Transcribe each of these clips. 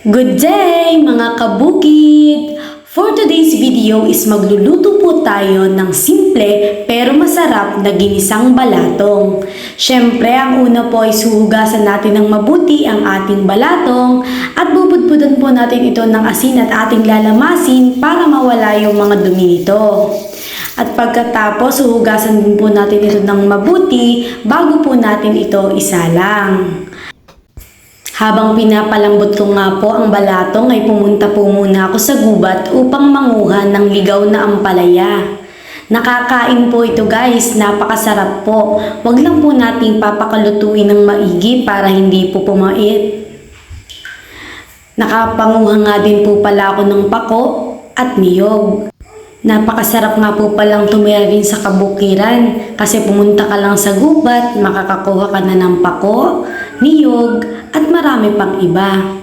Good day mga kabukid! For today's video is magluluto po tayo ng simple pero masarap na ginisang balatong. Siyempre, ang una po ay suhugasan natin ng mabuti ang ating balatong at bubudbudan po natin ito ng asin at ating lalamasin para mawala yung mga dumi nito. At pagkatapos, huhugasan din po natin ito ng mabuti bago po natin ito isalang. Habang pinapalambot ko nga po ang balatong ay pumunta po muna ako sa gubat upang manguha ng ligaw na ampalaya. Nakakain po ito guys, napakasarap po. Wag lang po nating papakalutuin ng maigi para hindi po pumait. Nakapanguha nga din po pala ako ng pako at niyog. Napakasarap nga po palang tumira rin sa kabukiran kasi pumunta ka lang sa gubat, makakakuha ka na ng pako, niyog, at marami pang iba.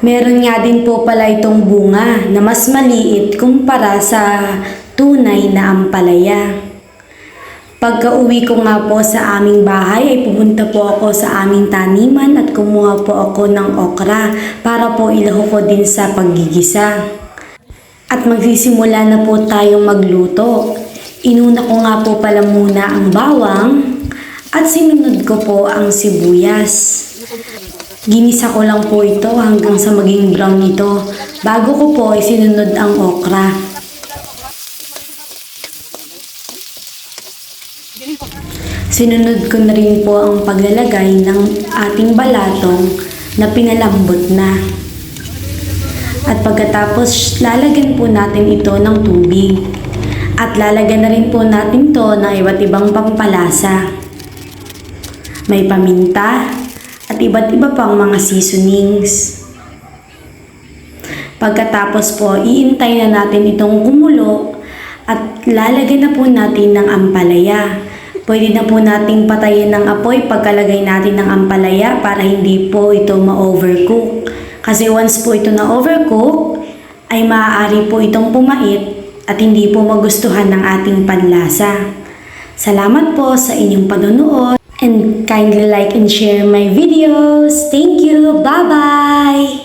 Meron nga din po pala itong bunga na mas maliit kumpara sa tunay na ampalaya. Pagka-uwi ko nga po sa aming bahay ay pumunta po ako sa aming taniman at kumuha po ako ng okra para po ilaho ko din sa paggigisa. At magsisimula na po tayong magluto. Inuna ko nga po pala muna ang bawang at sinunod ko po ang sibuyas. Ginisa ko lang po ito hanggang sa maging brown ito bago ko po isinunod ang okra. Sinunod ko na rin po ang paglalagay ng ating balatong na pinalambot na. At pagkatapos, lalagyan po natin ito ng tubig. At lalagyan na rin po natin ito ng iba't ibang pampalasa. May paminta at iba't iba pang mga seasonings. Pagkatapos po, iintay na natin itong kumulo at lalagyan na po natin ng ampalaya. Pwede na po nating patayin ng apoy pagkalagay natin ng ampalaya para hindi po ito ma-overcook. Kasi once po ito na-overcook, ay maaari po itong pumait at hindi po magustuhan ng ating panlasa. Salamat po sa inyong panonood and kindly like and share my videos. Thank you! Bye-bye!